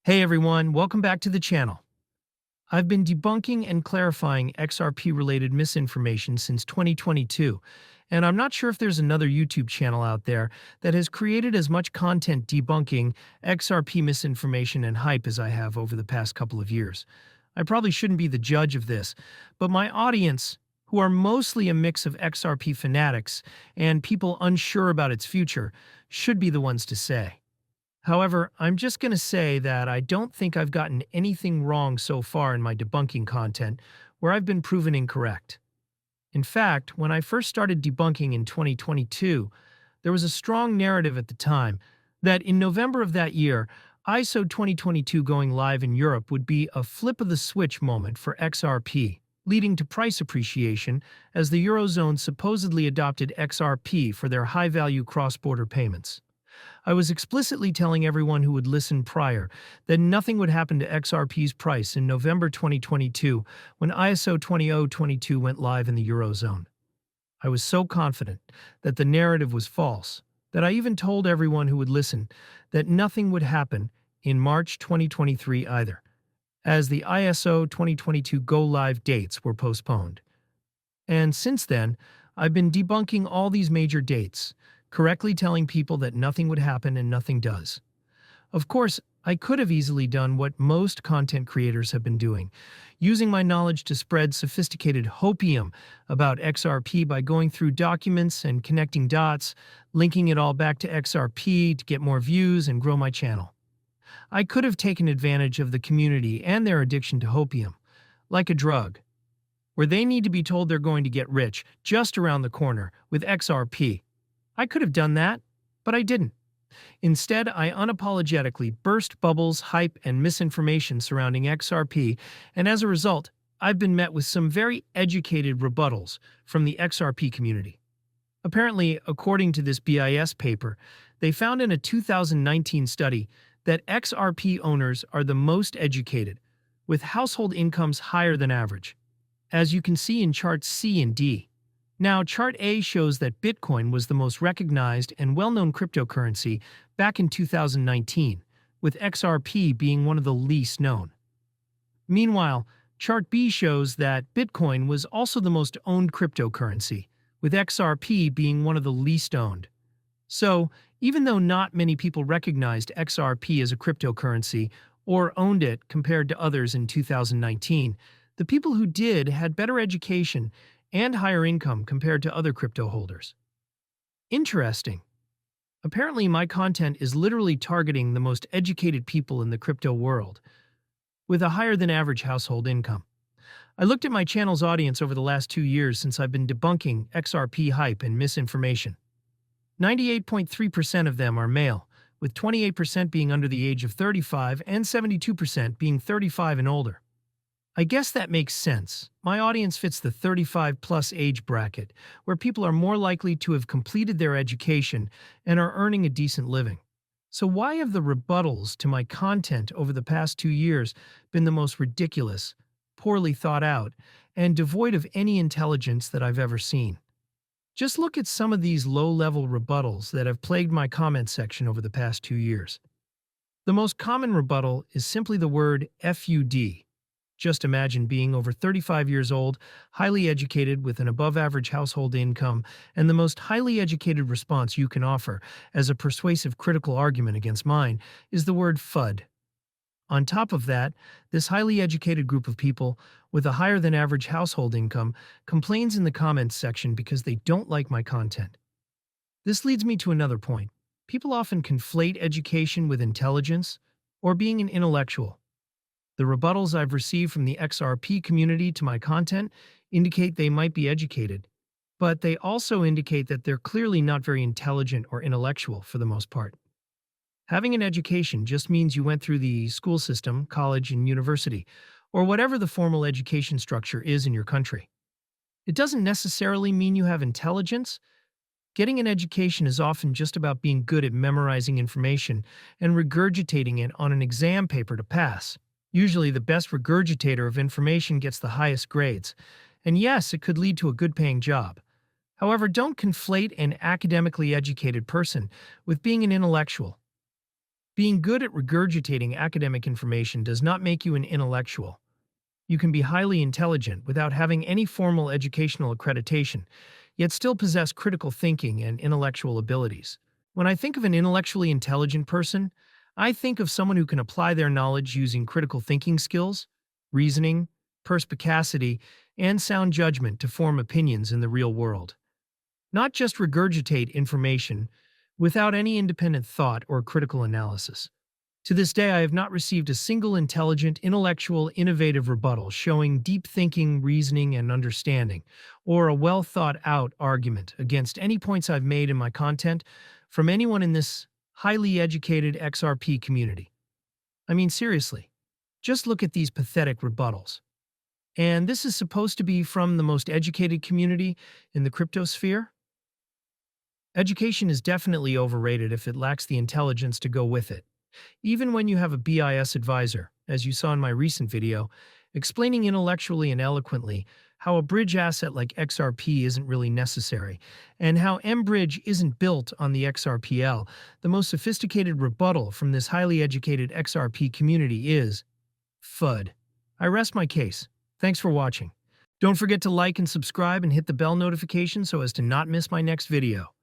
Hey everyone, welcome back to the channel. I've been debunking and clarifying XRP-related misinformation since 2022, and I'm not sure if there's another YouTube channel out there that has created as much content debunking XRP misinformation and hype as I have over the past couple of years. I probably shouldn't be the judge of this, but my audience, who are mostly a mix of XRP fanatics and people unsure about its future, should be the ones to say. However, I'm just going to say that I don't think I've gotten anything wrong so far in my debunking content where I've been proven incorrect. In fact, when I first started debunking in 2022, there was a strong narrative at the time that in November of that year, ISO 2022 going live in Europe would be a flip of the switch moment for XRP, leading to price appreciation as the Eurozone supposedly adopted XRP for their high-value cross-border payments. I was explicitly telling everyone who would listen prior that nothing would happen to XRP's price in November 2022 when ISO 20022 went live in the Eurozone. I was so confident that the narrative was false that I even told everyone who would listen that nothing would happen in March 2023 either, as the ISO 2022 go-live dates were postponed. And since then, I've been debunking all these major dates, correctly telling people that nothing would happen and nothing does. Of course, I could have easily done what most content creators have been doing, using my knowledge to spread sophisticated hopium about XRP by going through documents and connecting dots, linking it all back to XRP to get more views and grow my channel. I could have taken advantage of the community and their addiction to hopium, like a drug, where they need to be told they're going to get rich just around the corner with XRP. I could have done that, but I didn't. Instead, I unapologetically burst bubbles, hype, and misinformation surrounding XRP, and as a result, I've been met with some very educated rebuttals from the XRP community. Apparently, according to this BIS paper, they found in a 2019 study that XRP owners are the most educated, with household incomes higher than average, as you can see in charts C and D. Now, Chart A shows that Bitcoin was the most recognized and well-known cryptocurrency back in 2019, with XRP being one of the least known. Meanwhile, Chart B shows that Bitcoin was also the most owned cryptocurrency, with XRP being one of the least owned. So, even though not many people recognized XRP as a cryptocurrency or owned it compared to others in 2019, the people who did had better education and higher income compared to other crypto holders. Interesting. Apparently, my content is literally targeting the most educated people in the crypto world, with a higher than average household income. I looked at my channel's audience over the last 2 years since I've been debunking XRP hype and misinformation. 98.3% of them are male, with 28% being under the age of 35 and 72% being 35 and older. I guess that makes sense. My audience fits the 35-plus age bracket, where people are more likely to have completed their education and are earning a decent living. So why have the rebuttals to my content over the past 2 years been the most ridiculous, poorly thought out, and devoid of any intelligence that I've ever seen? Just look at some of these low-level rebuttals that have plagued my comment section over the past 2 years. The most common rebuttal is simply the word FUD. Just imagine being over 35 years old, highly educated with an above-average household income, and the most highly educated response you can offer as a persuasive critical argument against mine is the word FUD. On top of that, this highly educated group of people with a higher-than-average household income complains in the comments section because they don't like my content. This leads me to another point. People often conflate education with intelligence or being an intellectual. The rebuttals I've received from the XRP community to my content indicate they might be educated, but they also indicate that they're clearly not very intelligent or intellectual for the most part. Having an education just means you went through the school system, college, and university, or whatever the formal education structure is in your country. It doesn't necessarily mean you have intelligence. Getting an education is often just about being good at memorizing information and regurgitating it on an exam paper to pass. Usually the best regurgitator of information gets the highest grades, and yes, it could lead to a good-paying job. However, don't conflate an academically educated person with being an intellectual. Being good at regurgitating academic information does not make you an intellectual. You can be highly intelligent without having any formal educational accreditation, yet still possess critical thinking and intellectual abilities. When I think of an intellectually intelligent person, I think of someone who can apply their knowledge using critical thinking skills, reasoning, perspicacity, and sound judgment to form opinions in the real world. Not just regurgitate information without any independent thought or critical analysis. To this day, I have not received a single intelligent, intellectual, innovative rebuttal showing deep thinking, reasoning, and understanding, or a well thought out argument against any points I've made in my content from anyone in this highly educated XRP community. I mean, seriously, just look at these pathetic rebuttals. And this is supposed to be from the most educated community in the cryptosphere? Education is definitely overrated if it lacks the intelligence to go with it. Even when you have a BIS advisor, as you saw in my recent video, explaining intellectually and eloquently how a bridge asset like XRP isn't really necessary, and how mBridge isn't built on the XRPL, the most sophisticated rebuttal from this highly educated XRP community is FUD. I rest my case. Thanks for watching. Don't forget to like and subscribe and hit the bell notification so as to not miss my next video.